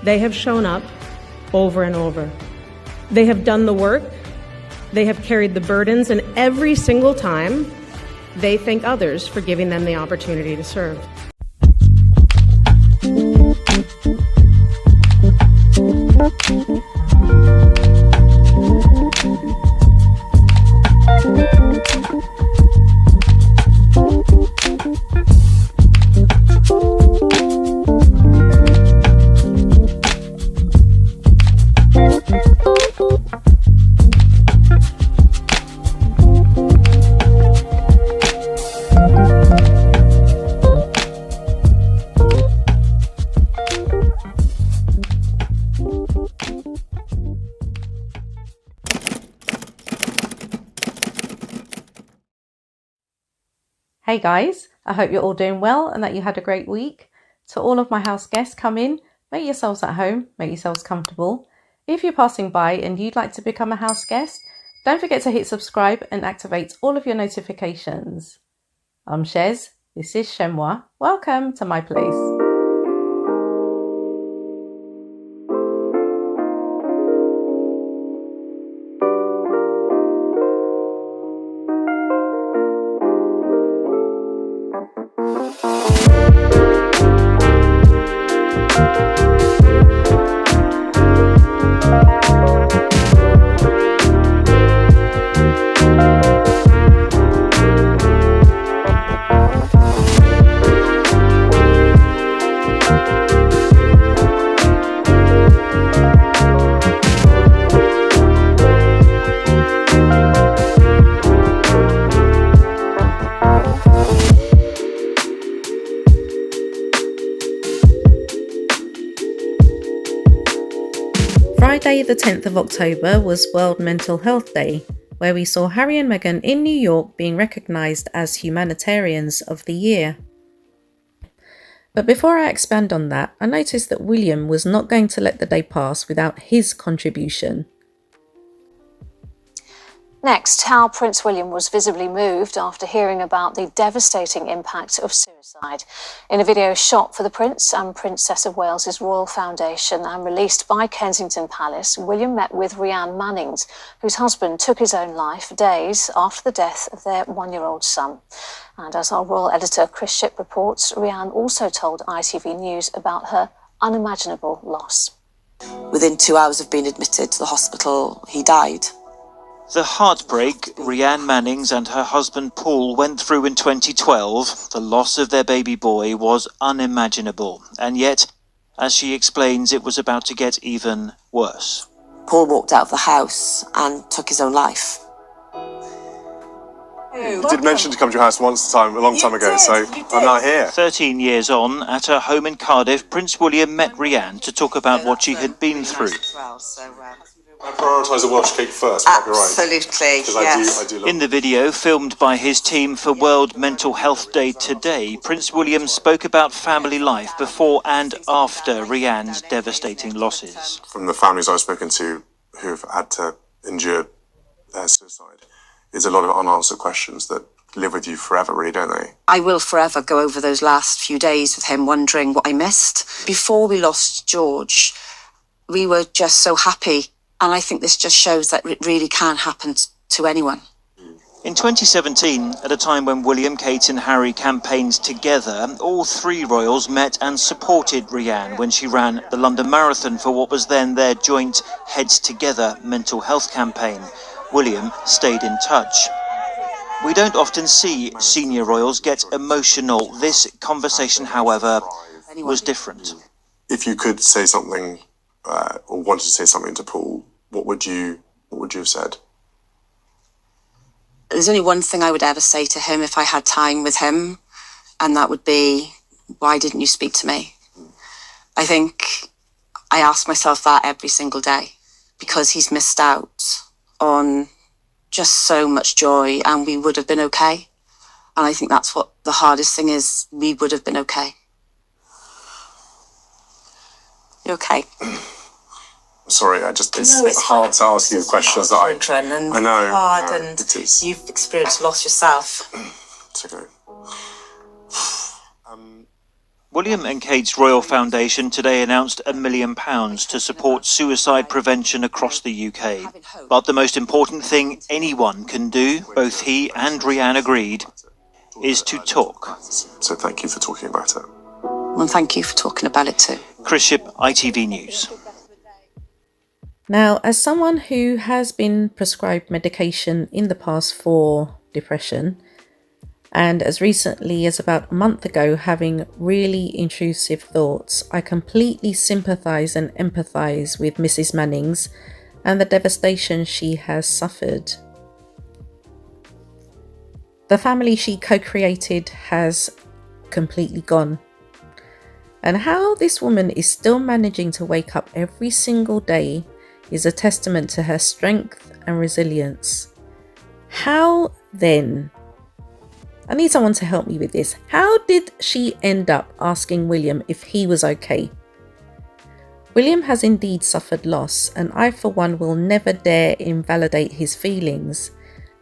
They have shown up over and over. They have done the work, they have carried the burdens, and every single time, they thank others for giving them the opportunity to serve. Hey guys, I hope you're all doing well and that you had a great week. To all of my house guests, come in, make yourselves at home, make yourselves comfortable. If you're passing by and you'd like to become a house guest, don't forget to hit subscribe and activate all of your notifications. I'm Chez, this is Chez M0i. Welcome to my place. Friday the 10th of October was World Mental Health Day, where we saw Harry and Meghan in New York being recognised as Humanitarians of the Year. But before I expand on that, I noticed that William was not going to let the day pass without his contribution. Next, how Prince William was visibly moved after hearing about the devastating impact of suicide. In a video shot for the Prince and Princess of Wales's Royal Foundation and released by Kensington Palace, William met with Rianne Mannings, whose husband took his own life days after the death of their one-year-old son. And as our royal editor Chris Shipp reports, Rianne also told ITV News about her unimaginable loss. Within 2 hours of being admitted to the hospital, he died. The heartbreak Rianne Mannings and her husband Paul went through in 2012, the loss of their baby boy, was unimaginable. And yet, as she explains, it was about to get even worse. Paul walked out of the house and took his own life. You did mention to come to your house a long time ago, so I'm now here. 13 years on, at her home in Cardiff, Prince William met Rianne to talk about what she had been through. I prioritise the Welsh cake first, Absolutely, yes. I do love In the video, filmed by his team for World Mental Health Day today, Prince William spoke about family life before and after Rianne's devastating losses. From the families I've spoken to who have had to endure suicide, there's a lot of unanswered questions that live with you forever, really, don't they? I will forever go over those last few days with him wondering what I missed. Before we lost George, we were just so happy. And I think this just shows that it really can happen to anyone. In 2017, at a time when William, Kate and Harry campaigned together, all three royals met and supported Rianne when she ran the London Marathon for what was then their joint Heads Together mental health campaign. William stayed in touch. We don't often see senior royals get emotional. This conversation, however, was different. If you could say something, or wanted to say something to Paul, what would you have said? There's only one thing I would ever say to him if I had time with him, and that would be, why didn't you speak to me? I think I ask myself that every single day, because he's missed out on just so much joy, and we would have been okay. And I think that's what the hardest thing is. We would have been okay. You okay? Sorry, it's hard to ask you questions that I know. Hard, and you've experienced loss yourself. It's okay. William and Kate's Royal Foundation today announced £1 million to support suicide prevention across the UK. But the most important thing anyone can do, both he and Rianne agreed, is to talk. So thank you for talking about it. And thank you for talking about it too. Chris Ship, ITV News. Now, as someone who has been prescribed medication in the past for depression, and as recently as about a month ago having really intrusive thoughts, I completely sympathise and empathise with Mrs. Mannings and the devastation she has suffered. The family she co-created has completely gone. And how this woman is still managing to wake up every single day is a testament to her strength and resilience. How then? I need someone to help me with this. How did she end up asking William if he was okay? William has indeed suffered loss, and I for one will never dare invalidate his feelings.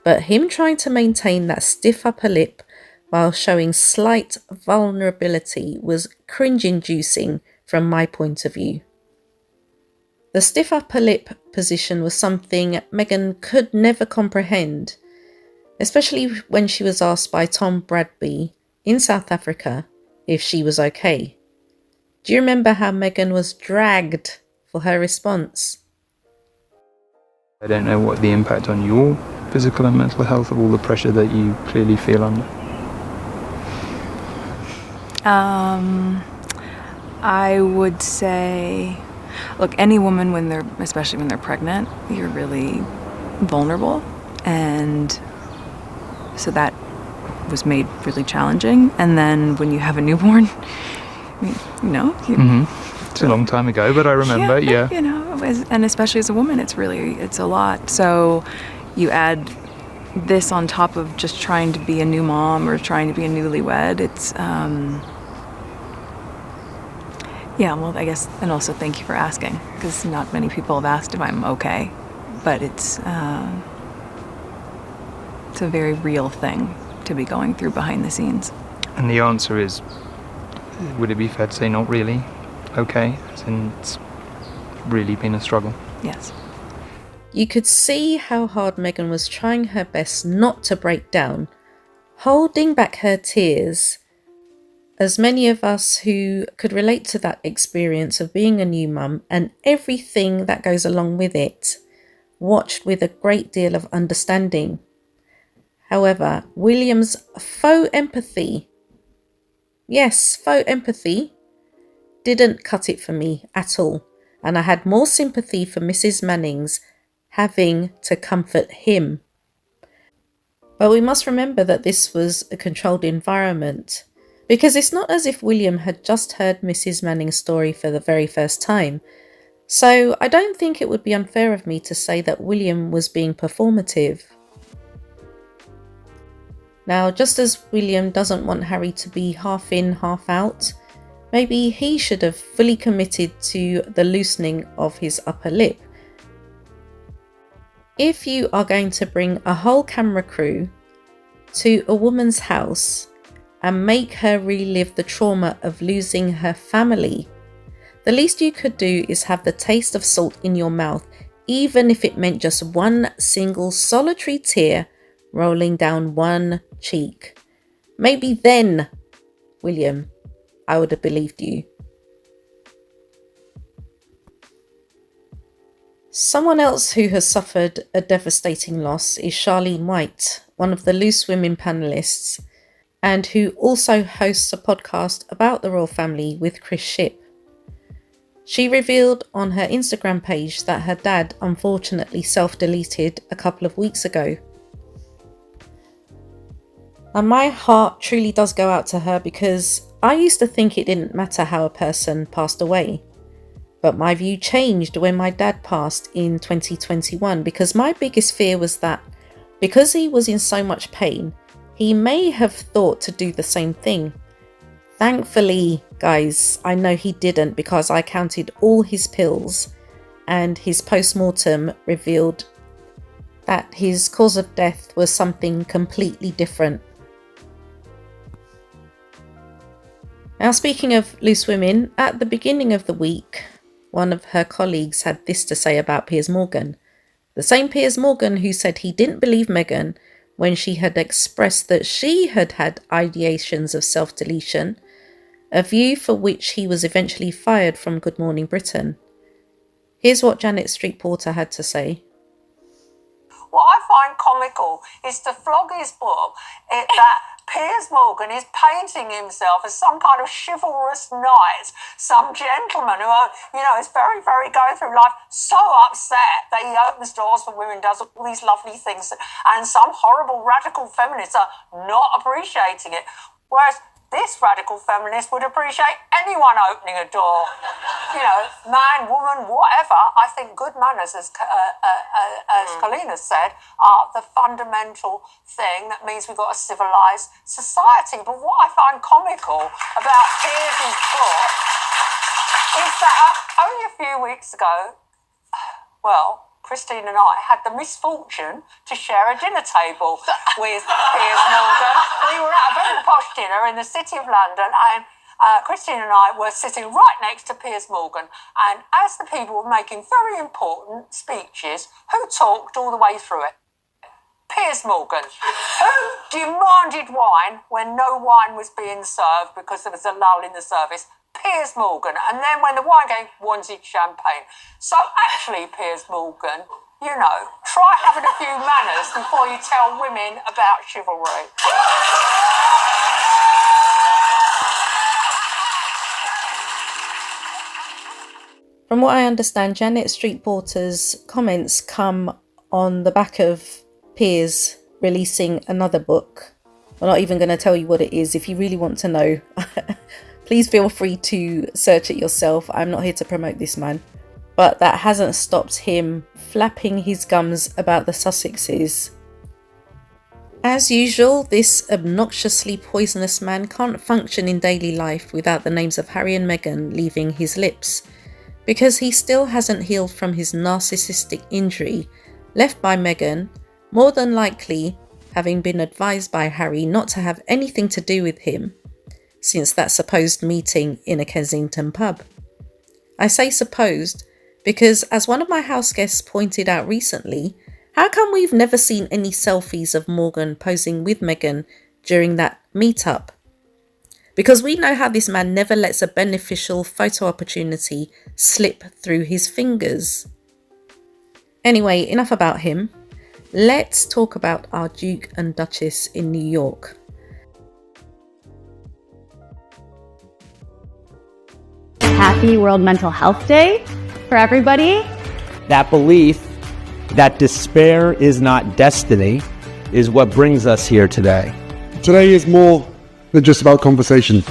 But him trying to maintain that stiff upper lip while showing slight vulnerability was cringe-inducing from my point of view. The stiff upper lip position was something Meghan could never comprehend, especially when she was asked by Tom Bradby in South Africa if she was okay. Do you remember how Meghan was dragged for her response? I don't know what the impact on your physical and mental health of all the pressure that you clearly feel under. I would say, look, any woman especially when they're pregnant, you're really vulnerable, and so that was made really challenging. And then when you have a newborn, It's a long time ago, but I remember, yeah. And especially as a woman, it's a lot. So you add this on top of just trying to be a new mom or trying to be a newlywed. It's, I guess, and also thank you for asking, because not many people have asked if I'm okay, but it's a very real thing to be going through behind the scenes. And the answer is, would it be fair to say not really okay? As in, it's really been a struggle. Yes. You could see how hard Meghan was trying her best not to break down, holding back her tears, as many of us who could relate to that experience of being a new mum and everything that goes along with it, watched with a great deal of understanding. However, William's faux empathy, didn't cut it for me at all, and I had more sympathy for Mrs. Mannings having to comfort him. But we must remember that this was a controlled environment, because it's not as if William had just heard Mrs. Manning's story for the very first time. So I don't think it would be unfair of me to say that William was being performative. Now, just as William doesn't want Harry to be half in, half out, maybe he should have fully committed to the loosening of his upper lip. If you are going to bring a whole camera crew to a woman's house and make her relive the trauma of losing her family, the least you could do is have the taste of salt in your mouth, even if it meant just one single solitary tear rolling down one cheek. Maybe then, William, I would have believed you. Someone else who has suffered a devastating loss is Charlene White, one of the Loose Women panellists, and who also hosts a podcast about the royal family with Chris Ship. She revealed on her Instagram page that her dad unfortunately self-deleted a couple of weeks ago. And my heart truly does go out to her, because I used to think it didn't matter how a person passed away. But my view changed when my dad passed in 2021, because my biggest fear was that because he was in so much pain, he may have thought to do the same thing. Thankfully, guys, I know he didn't, because I counted all his pills and his post-mortem revealed that his cause of death was something completely different. Now, speaking of loose women, at the beginning of the week, one of her colleagues had this to say about Piers Morgan. The same Piers Morgan who said he didn't believe Meghan when she had expressed that she had had ideations of self-deletion, a view for which he was eventually fired from Good Morning Britain. Here's what Janet Street Porter had to say. What I find comical is to flog his book that Piers Morgan is painting himself as some kind of chivalrous knight, some gentleman who, is very, very going through life so upset that he opens doors for women, does all these lovely things, and some horrible radical feminists are not appreciating it. Whereas this radical feminist would appreciate anyone opening a door. Man, woman, whatever. I think good manners, as Kalina said, are the fundamental thing that means we've got a civilised society. But what I find comical about Piers' book is that only a few weeks ago, Christine and I had the misfortune to share a dinner table with Piers Morgan. We were at a very posh dinner in the City of London, and Christine and I were sitting right next to Piers Morgan. And as the people were making very important speeches, who talked all the way through it? Piers Morgan, who demanded wine when no wine was being served because there was a lull in the service. Piers Morgan. And then when the wine came, wanted champagne. So actually, Piers Morgan, try having a few manners before you tell women about chivalry. From what I understand, Janet Street Porter's comments come on the back of Piers releasing another book. I'm not even going to tell you what it is. If you really want to know, please feel free to search it yourself. I'm not here to promote this man. But that hasn't stopped him flapping his gums about the Sussexes. As usual, this obnoxiously poisonous man can't function in daily life without the names of Harry and Meghan leaving his lips, because he still hasn't healed from his narcissistic injury left by Meghan, more than likely having been advised by Harry not to have anything to do with him since that supposed meeting in a Kensington pub. I say supposed because, as one of my house guests pointed out recently, how come we've never seen any selfies of Morgan posing with Meghan during that meetup? Because we know how this man never lets a beneficial photo opportunity slip through his fingers. Anyway, enough about him. Let's talk about our Duke and Duchess in New York. Happy World Mental Health Day for everybody. That belief that despair is not destiny is what brings us here today. Today is more than just about conversation.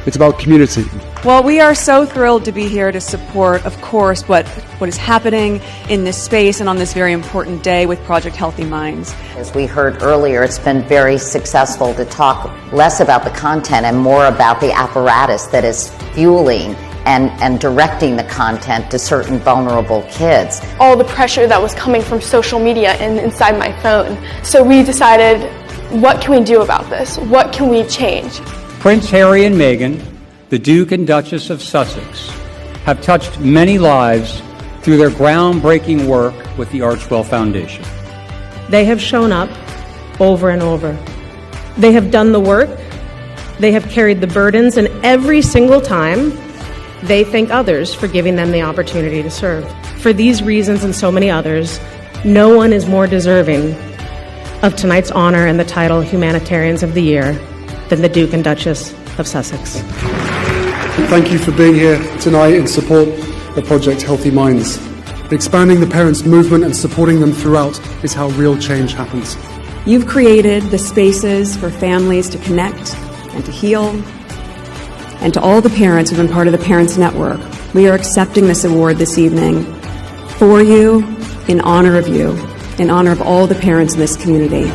It's about community. Well, we are so thrilled to be here to support, of course, what is happening in this space and on this very important day with Project Healthy Minds. As we heard earlier, it's been very successful to talk less about the content and more about the apparatus that is fueling and directing the content to certain vulnerable kids. All the pressure that was coming from social media and inside my phone. So we decided, what can we do about this? What can we change? Prince Harry and Meghan, the Duke and Duchess of Sussex, have touched many lives through their groundbreaking work with the Archwell Foundation. They have shown up over and over. They have done the work. They have carried the burdens, and every single time, they thank others for giving them the opportunity to serve. For these reasons and so many others, no one is more deserving of tonight's honor and the title Humanitarians of the Year than the Duke and Duchess of Sussex. Thank you for being here tonight in support of Project Healthy Minds. Expanding the parents' movement and supporting them throughout is how real change happens. You've created the spaces for families to connect and to heal. And to all the parents who've been part of the Parents Network, we are accepting this award this evening for you, in honor of you, in honor of all the parents in this community.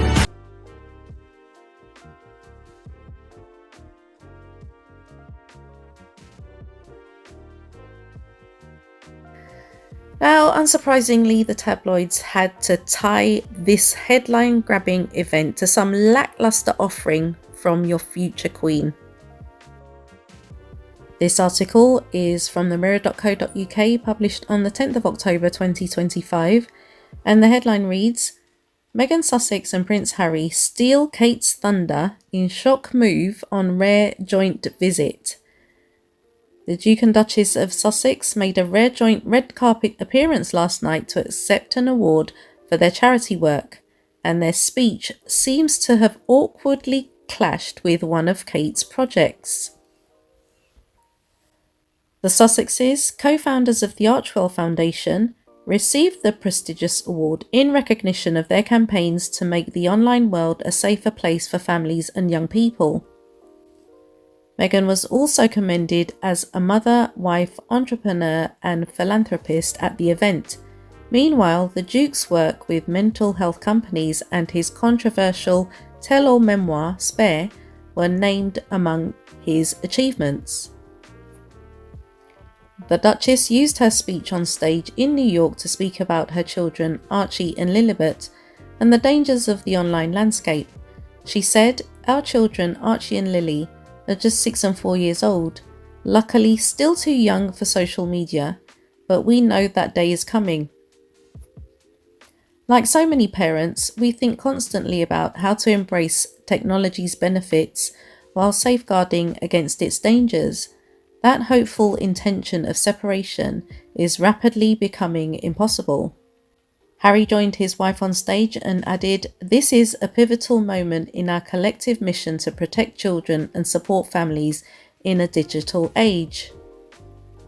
Now, unsurprisingly, the tabloids had to tie this headline-grabbing event to some lackluster offering from your future queen. This article is from themirror.co.uk, published on the 10th of October 2025, and the headline reads, Meghan Sussex and Prince Harry steal Kate's thunder in shock move on rare joint visit. The Duke and Duchess of Sussex made a rare joint red carpet appearance last night to accept an award for their charity work, and their speech seems to have awkwardly clashed with one of Kate's projects. The Sussexes, co-founders of the Archwell Foundation, received the prestigious award in recognition of their campaigns to make the online world a safer place for families and young people. Meghan was also commended as a mother, wife, entrepreneur and philanthropist at the event. Meanwhile, the Duke's work with mental health companies and his controversial tell-all memoir, Spare, were named among his achievements. The Duchess used her speech on stage in New York to speak about her children Archie and Lilibet and the dangers of the online landscape. She said, "Our children Archie and Lily are just 6 and 4 years old, luckily still too young for social media, but we know that day is coming." Like so many parents, we think constantly about how to embrace technology's benefits while safeguarding against its dangers. That hopeful intention of separation is rapidly becoming impossible. Harry joined his wife on stage and added, "This is a pivotal moment in our collective mission to protect children and support families in a digital age."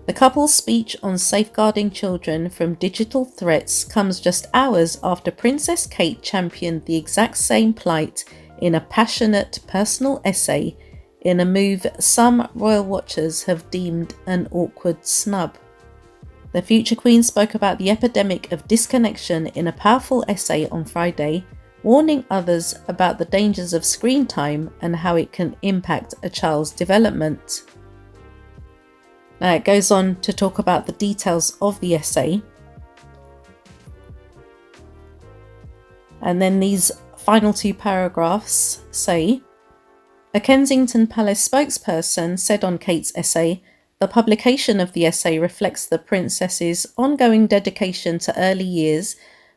The couple's speech on safeguarding children from digital threats comes just hours after Princess Kate championed the exact same plight in a passionate personal essay, in a move some royal watchers have deemed an awkward snub. The future queen spoke about the epidemic of disconnection in a powerful essay on Friday, warning others about the dangers of screen time and how it can impact a child's development. Now it goes on to talk about the details of the essay. And then these final 2 paragraphs say, a Kensington Palace spokesperson said on Kate's essay, "The publication of the essay reflects the princess's ongoing dedication to early years,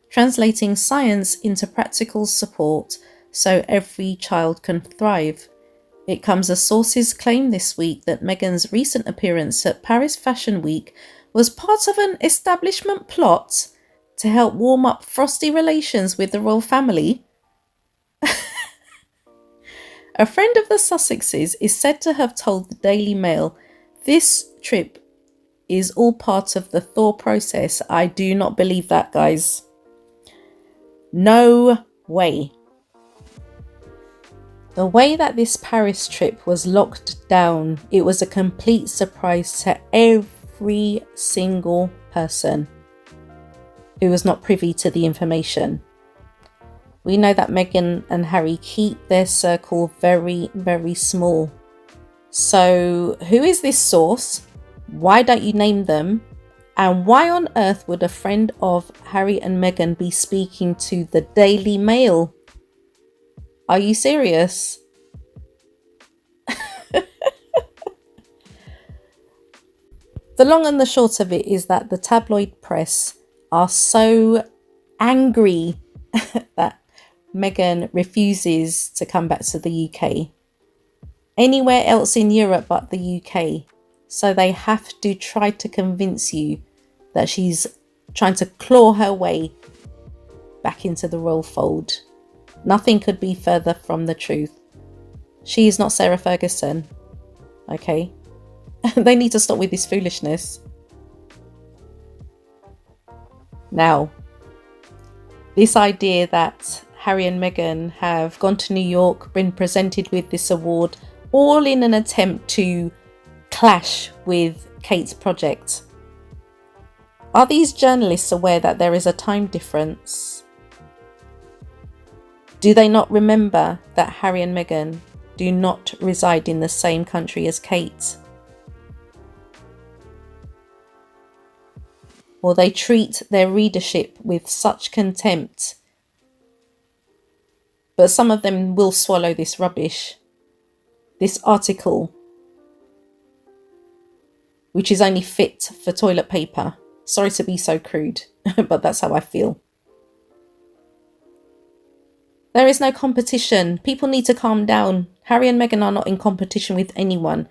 translating science into practical support so every child can thrive." It comes as sources claim this week that Meghan's recent appearance at Paris Fashion Week was part of an establishment plot to help warm up frosty relations with the royal family. A friend of the Sussexes is said to have told the Daily Mail, "This trip is all part of the thaw process." I do not believe that, guys. No way. The way that this Paris trip was locked down, it was a complete surprise to every single person who was not privy to the information. We know that Meghan and Harry keep their circle very, very small. So who is this source? Why don't you name them? And why on earth would a friend of Harry and Meghan be speaking to the Daily Mail? Are you serious? The long and the short of it is that the tabloid press are so angry that Meghan refuses to come back to the UK. Anywhere else in Europe but the UK. So they have to try to convince you that she's trying to claw her way back into the royal fold. Nothing could be further from the truth. She is not Sarah Ferguson. Okay? They need to stop with this foolishness. Now, this idea that Harry and Meghan have gone to New York, been presented with this award, all in an attempt to clash with Kate's project. Are these journalists aware that there is a time difference? Do they not remember that Harry and Meghan do not reside in the same country as Kate? Or they treat their readership with such contempt? But some of them will swallow this rubbish. This article which is only fit for toilet paper. Sorry to be so crude, but that's how I feel. There is no competition. People need to calm down. Harry and Meghan are not in competition with anyone.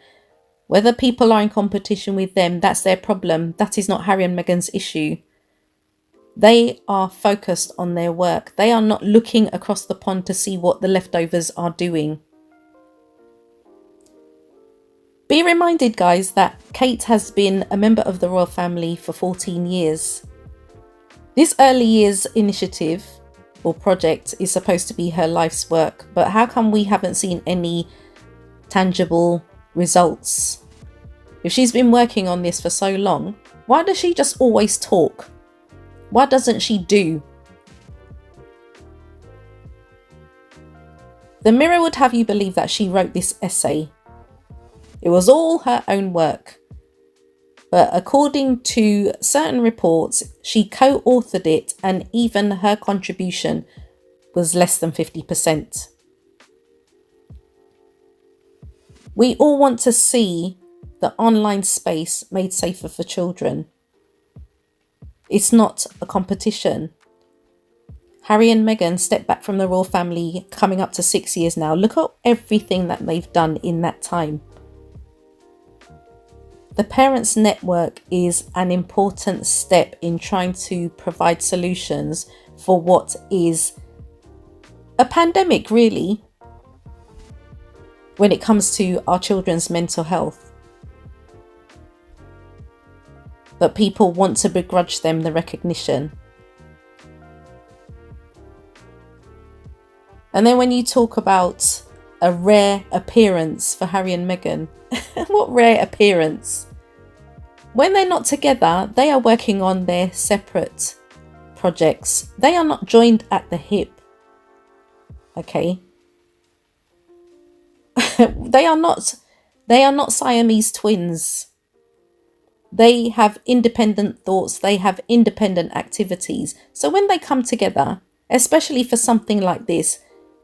Whether people are in competition with them, that's their problem. That is not Harry and Meghan's issue. They are focused on their work. They are not looking across the pond to see what the leftovers are doing. Be reminded, guys, that Kate has been a member of the royal family for 14 years. This early years initiative or project is supposed to be her life's work, but how come we haven't seen any tangible results? If she's been working on this for so long, why does she just always talk? Why doesn't she do? The Mirror would have you believe that she wrote this essay. It was all her own work. But according to certain reports, she co-authored it, and even her contribution was less than 50%. We all want to see the online space made safer for children. It's not a competition. Harry and Meghan stepped back from the royal family coming up to 6 years now. Look at everything that they've done in that time. The Parents Network is an important step in trying to provide solutions for what is a pandemic, really, when it comes to our children's mental health. But people want to begrudge them the recognition. And then when you talk about a rare appearance for Harry and Meghan, what rare appearance? When they're not together, they are working on their separate projects. They are not joined at the hip. Okay. They are not Siamese twins. They have independent thoughts. They have independent activities. So when they come together, especially for something like this,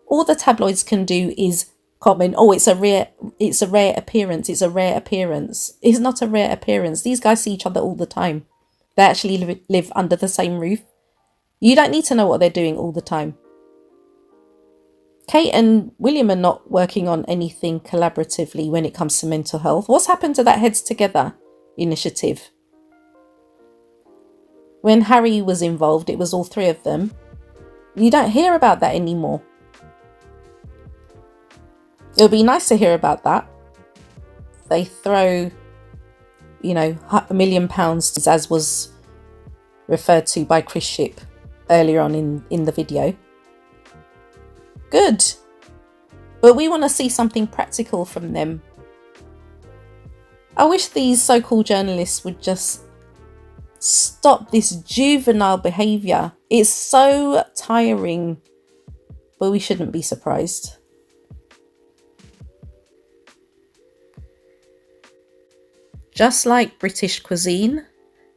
all the tabloids can do is comment, oh, it's a rare appearance. It's a rare appearance. It's not a rare appearance. These guys see each other all the time. They actually live under the same roof. You don't need to know what they're doing all the time. Kate and William are not working on anything collaboratively when it comes to mental health. What's happened to that Heads Together initiative? When Harry was involved, it was all three of them. You don't hear about that anymore. It would be nice to hear about that. They throw, £1 million, as was referred to by Chris Ship earlier on in the video. Good. But we want to see something practical from them. I wish these so-called journalists would just stop this juvenile behaviour. It's so tiring, but we shouldn't be surprised. Just like British cuisine,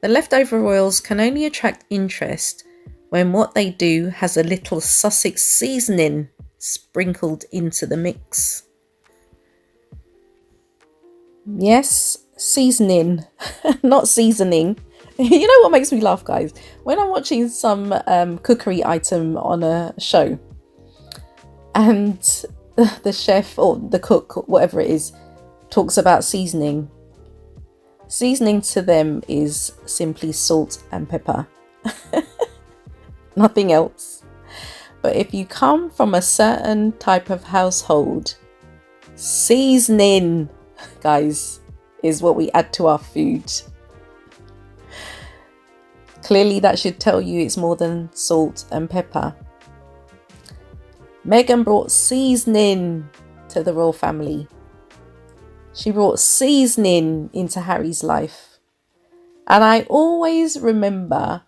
the leftover royals can only attract interest when what they do has a little Sussex seasoning sprinkled into the mix. Yes, seasoning, not seasoning. You know what makes me laugh, guys? When I'm watching some cookery item on a show and the chef or the cook, whatever it is, talks about seasoning. Seasoning to them is simply salt and pepper. Nothing else. But if you come from a certain type of household, seasoning, guys, is what we add to our food. Clearly that should tell you it's more than salt and pepper. Meghan brought seasoning to the royal family. She brought seasoning into Harry's life. And I always remember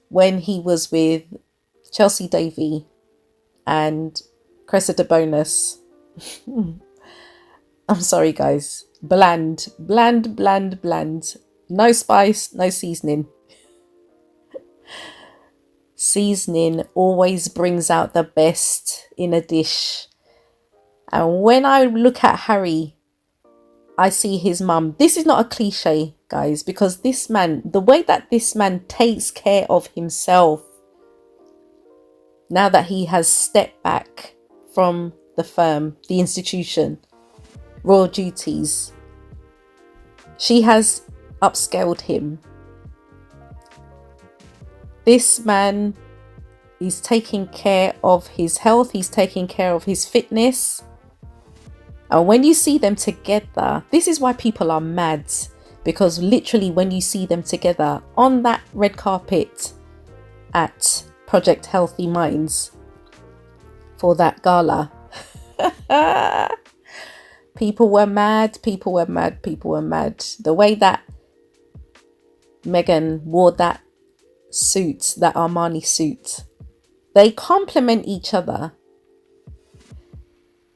when he was with Chelsea Davy and Cressida Bonus. I'm sorry, guys. Bland. No spice, no seasoning. Seasoning always brings out the best in a dish. And when I look at Harry, I see his mum. This is not a cliche, guys, because this man, the way that this man takes care of himself, now that he has stepped back from the firm, the institution, royal duties, she has upscaled him. This man is taking care of his health, he's taking care of his fitness. And when you see them together, this is why people are mad. Because literally when you see them together on that red carpet at Project Healthy Minds for that gala, people were mad, people were mad, people were mad. The way that Meghan wore that suit, that Armani suit, they complement each other.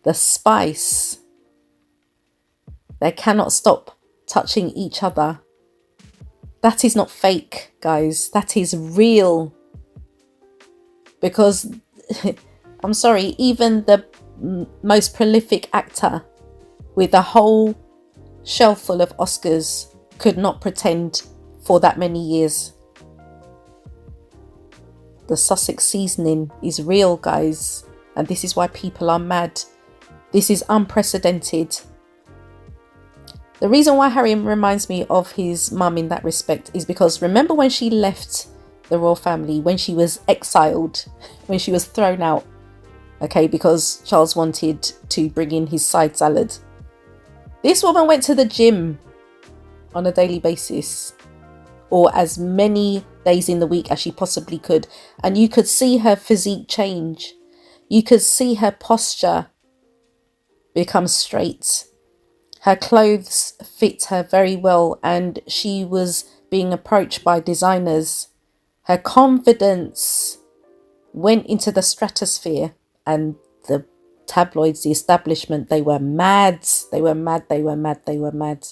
The spice, they cannot stop touching each other. That is not fake, guys. That is real. Because, I'm sorry, even the most prolific actor with a whole shelf full of Oscars could not pretend for that many years. The Sussex seasoning is real, guys. And this is why people are mad. This is unprecedented. The reason why Harry reminds me of his mum in that respect is because remember when she left the royal family, when she was exiled, when she was thrown out, okay, because Charles wanted to bring in his side salad. This woman went to the gym on a daily basis, or as many days in the week as she possibly could, and you could see her physique change. You could see her posture become straight. Her clothes fit her very well, and she was being approached by designers. Her confidence went into the stratosphere, and the tabloids, the establishment, they were mad. They were mad, they were mad, they were mad.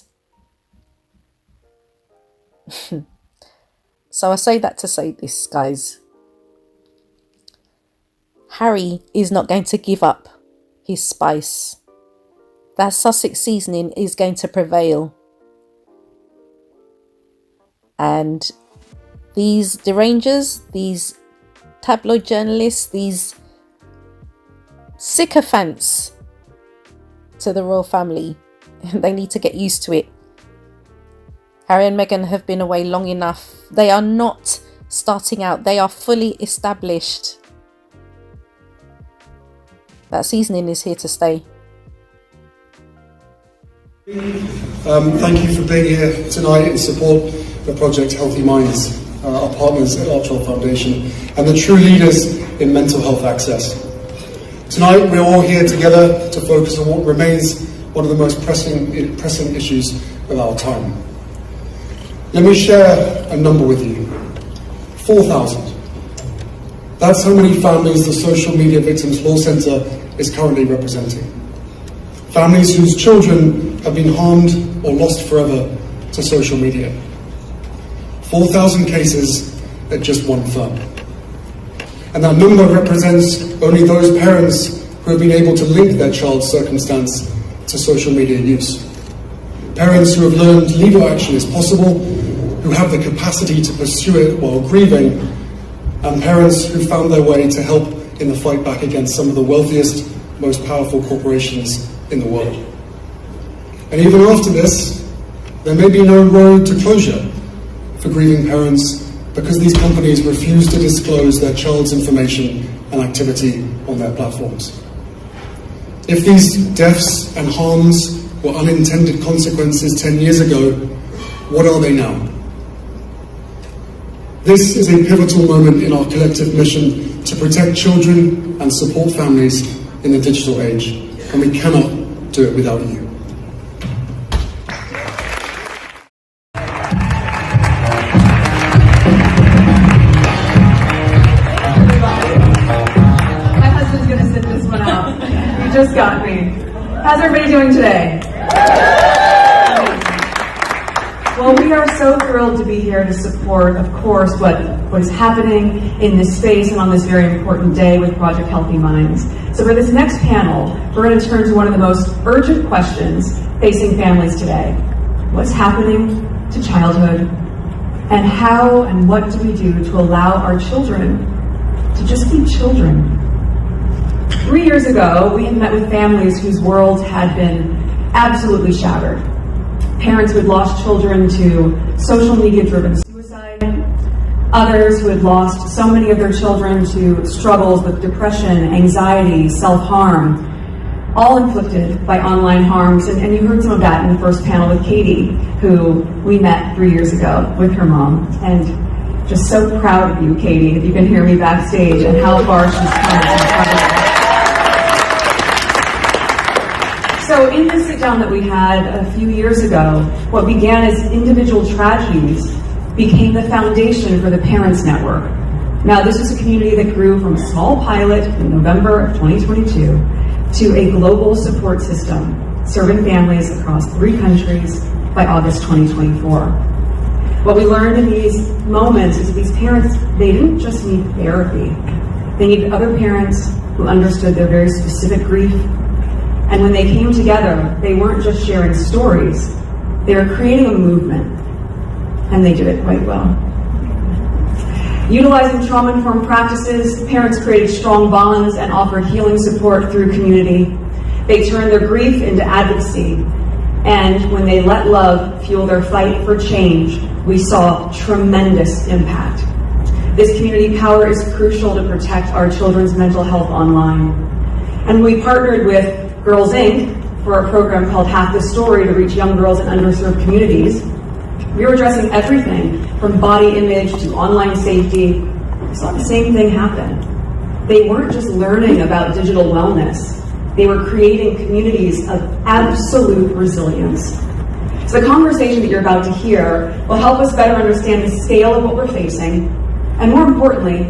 So I say that to say this, guys. Harry is not going to give up his spice. That Sussex seasoning is going to prevail. And these derangers, these tabloid journalists, these sycophants to the royal family, they need to get used to it. Harry and Meghan have been away long enough. They are not starting out. They are fully established. That seasoning is here to stay. Thank you for being here tonight in support of Project Healthy Minds, our partners at Archwell Foundation, and the true leaders in mental health access. Tonight we're all here together to focus on what remains one of the most pressing issues of our time. Let me share a number with you. 4,000. That's how many families the Social Media Victims Law Centre is currently representing. Families whose children have been harmed or lost forever to social media. 4,000 cases at just one firm. And that number represents only those parents who have been able to link their child's circumstance to social media use. Parents who have learned legal action is possible, who have the capacity to pursue it while grieving, and parents who found their way to help in the fight back against some of the wealthiest, most powerful corporations in the world. And even after this, there may be no road to closure for grieving parents because these companies refuse to disclose their child's information and activity on their platforms. If these deaths and harms were unintended consequences 10 years ago, what are they now? This is a pivotal moment in our collective mission to protect children and support families in the digital age, and we cannot do it without you. My husband's gonna sit this one out. You just got me. How's everybody doing today? Well, we are so thrilled to be here to support, of course, what is happening in this space and on this very important day with Project Healthy Minds. So for this next panel, we're going to turn to one of the most urgent questions facing families today. What's happening to childhood, and how and what do we do to allow our children to just be children? 3 years ago, we had met with families whose worlds had been absolutely shattered. Parents who had lost children to social media-driven suicide, others who had lost so many of their children to struggles with depression, anxiety, self-harm, all inflicted by online harms. And you heard some of that in the first panel with Katie, who we met 3 years ago with her mom. And just so proud of you, Katie, if you can hear me backstage, and how far she's come. So in the sit-down that we had a few years ago, what began as individual tragedies became the foundation for the Parents Network. Now, this was a community that grew from a small pilot in November of 2022 to a global support system serving families across 3 countries by August 2024. What we learned in these moments is that these parents, they didn't just need therapy. They needed other parents who understood their very specific grief. And when they came together, they weren't just sharing stories, they were creating a movement. And they did it quite well. Utilizing trauma-informed practices, parents created strong bonds and offered healing support through community. They turned their grief into advocacy. And when they let love fuel their fight for change, we saw tremendous impact. This community power is crucial to protect our children's mental health online. And we partnered with Girls Inc. for a program called Half the Story to reach young girls in underserved communities. We were addressing everything from body image to online safety. We saw the same thing happen. They weren't just learning about digital wellness. They were creating communities of absolute resilience. So the conversation that you're about to hear will help us better understand the scale of what we're facing, and more importantly,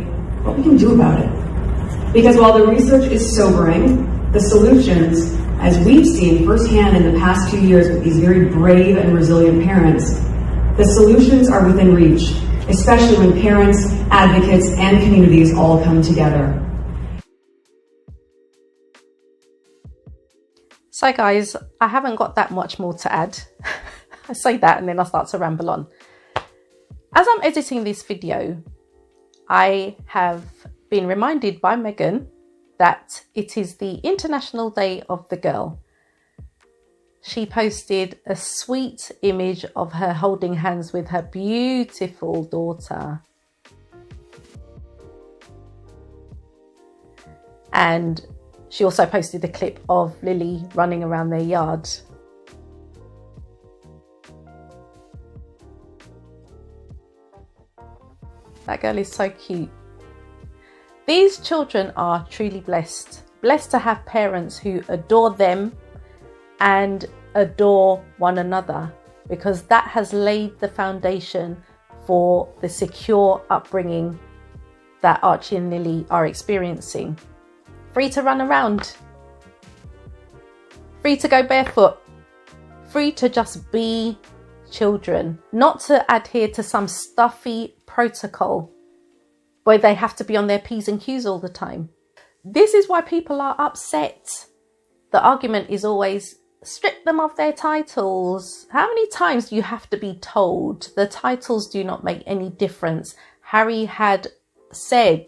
what we can do about it. Because while the research is sobering, the solutions, as we've seen firsthand in the past 2 years with these very brave and resilient parents, the solutions are within reach, especially when parents, advocates, and communities all come together. So guys, I haven't got that much more to add. I say that and then I start to ramble on. As I'm editing this video, I have been reminded by Meghan that it is the International Day of the Girl. She posted a sweet image of her holding hands with her beautiful daughter. And she also posted a clip of Lily running around their yard. That girl is so cute. These children are truly blessed. Blessed to have parents who adore them and adore one another, because that has laid the foundation for the secure upbringing that Archie and Lily are experiencing. Free to run around, free to go barefoot, free to just be children, not to adhere to some stuffy protocol where they have to be on their P's and Q's all the time. This is why people are upset. The argument is always, strip them of their titles. How many times do you have to be told the titles do not make any difference? Harry had said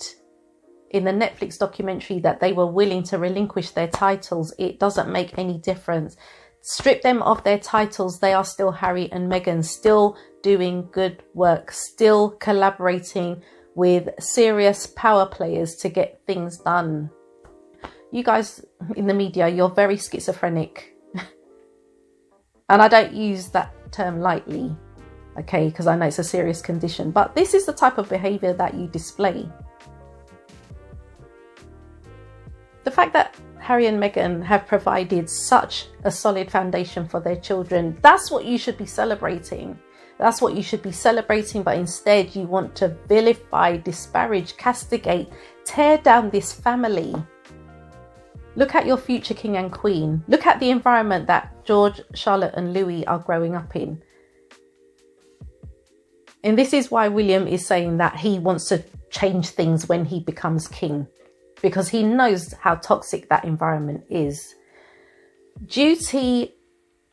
in the Netflix documentary that they were willing to relinquish their titles. It doesn't make any difference. Strip them of their titles. They are still Harry and Meghan, still doing good work, still collaborating with serious power players to get things done. You guys in the media, you're very schizophrenic. And I don't use that term lightly, okay, because I know it's a serious condition. But this is the type of behaviour that you display. The fact that Harry and Meghan have provided such a solid foundation for their children, that's what you should be celebrating. That's what you should be celebrating, but instead you want to vilify, disparage, castigate, tear down this family. Look at your future king and queen. Look at the environment that George, Charlotte and Louis are growing up in. And this is why William is saying that he wants to change things when he becomes king, because he knows how toxic that environment is. Duty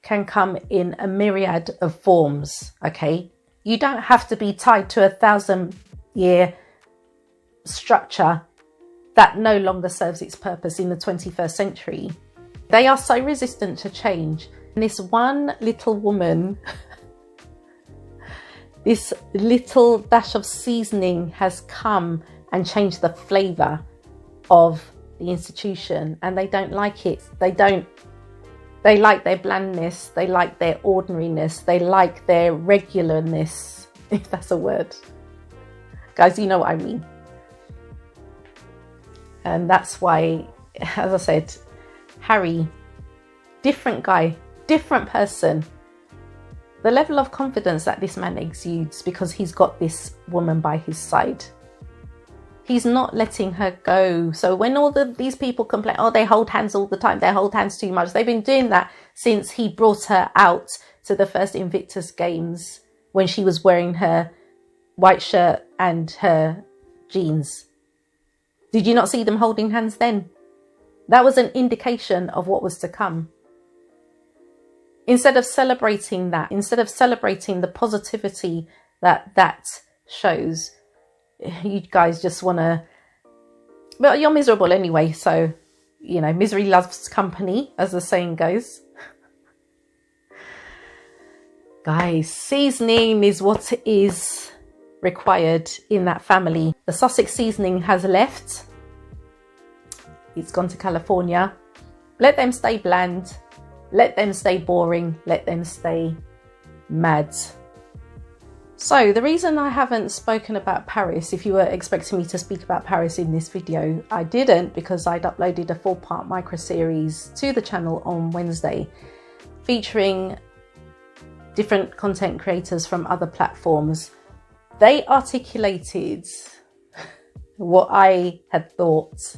can come in a myriad of forms, okay? You don't have to be tied to a 1,000-year structure that no longer serves its purpose in the 21st century. They are so resistant to change. And this one little woman, this little dash of seasoning has come and changed the flavour of the institution, and they don't like it. They like their blandness, they like their ordinariness, they like their regularness, if that's a word. Guys, you know what I mean. And that's why, as I said, Harry, different guy, different person. The level of confidence that this man exudes because he's got this woman by his side. He's not letting her go. So when all these people complain, oh, they hold hands all the time, they hold hands too much. They've been doing that since he brought her out to the first Invictus Games when she was wearing her white shirt and her jeans. Did you not see them holding hands then? That was an indication of what was to come. Instead of celebrating that, instead of celebrating the positivity that shows, you guys just want to, well, you're miserable anyway, so, you know, misery loves company, as the saying goes. Guys, seasoning is what is required in that family. The Sussex seasoning has left. It's gone to California. Let them stay bland. Let them stay boring. Let them stay mad. So the reason I haven't spoken about Paris, if you were expecting me to speak about Paris in this video, I didn't, because I'd uploaded a 4-part micro-series to the channel on Wednesday featuring different content creators from other platforms. They articulated what I had thought,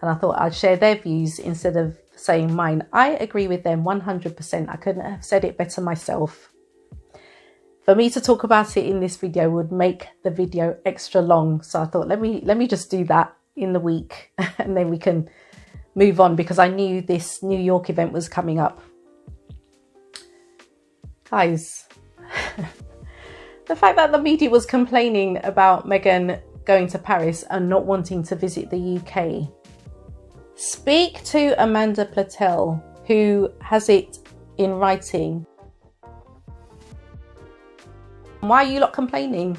and I thought I'd share their views instead of saying mine. I agree with them 100%. I couldn't have said it better myself. For me to talk about it in this video would make the video extra long. So I thought, let me just do that in the week and then we can move on, because I knew this New York event was coming up. Guys, the fact that the media was complaining about Meghan going to Paris and not wanting to visit the UK. Speak to Amanda Platel, who has it in writing. Why are you lot complaining?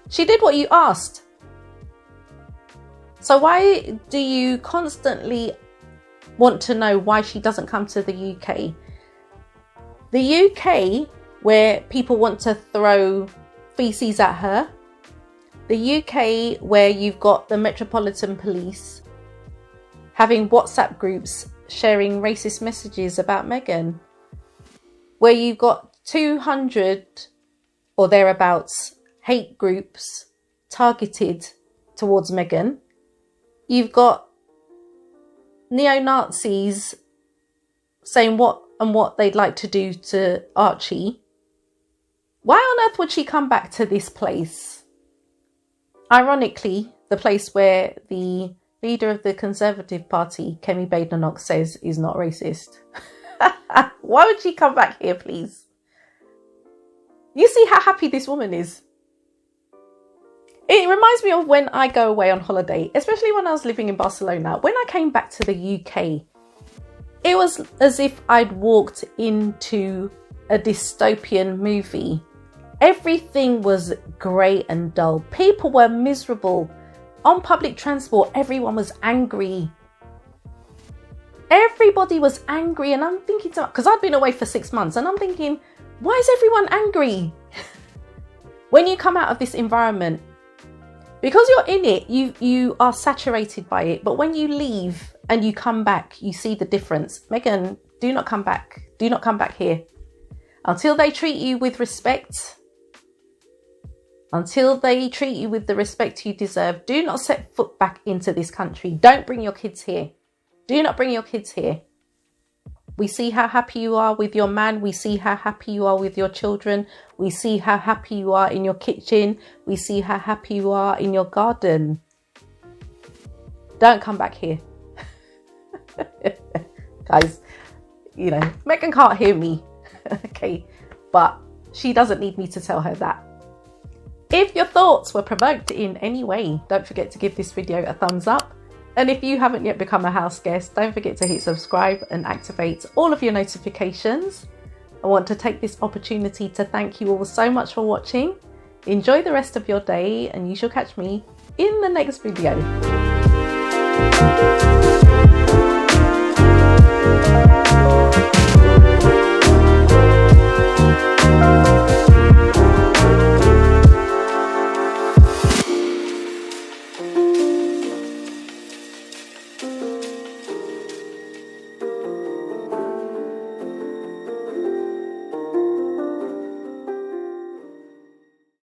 She did what you asked. So why do you constantly want to know why she doesn't come to the UK? The UK, where people want to throw feces at her. The UK, where you've got the Metropolitan Police having WhatsApp groups sharing racist messages about Meghan. Where you've got 200 or thereabouts hate groups targeted towards Meghan. You've got neo-Nazis saying what they'd like to do to Archie. Why on earth would she come back to this place? Ironically, the place where the leader of the Conservative Party, Kemi Badenoch, says is not racist. Why would she come back here, please? You see how happy this woman is. It reminds me of when I go away on holiday, especially when I was living in Barcelona. When I came back to the UK, it was as if I'd walked into a dystopian movie. Everything was grey and dull. People were miserable. On public transport, everyone was angry. Everybody was angry, and I'm thinking, because I'd been away for 6 months, and I'm thinking, why is everyone angry? When you come out of this environment, because you're in it, you are saturated by it. But when you leave and you come back, you see the difference. Meghan, do not come back. Do not come back here. Until they treat you with respect, until they treat you with the respect you deserve, do not set foot back into this country. Don't bring your kids here. Do not bring your kids here. We see how happy you are with your man. We see how happy you are with your children. We see how happy you are in your kitchen. We see how happy you are in your garden. Don't come back here. Guys, You know, Meghan can't hear me, okay, but she doesn't need me to tell her that. If your thoughts were provoked in any way, don't forget to give this video a thumbs up. And if you haven't yet become a house guest, don't forget to hit subscribe and activate all of your notifications. I want to take this opportunity to thank you all so much for watching. Enjoy the rest of your day, and you shall catch me in the next video.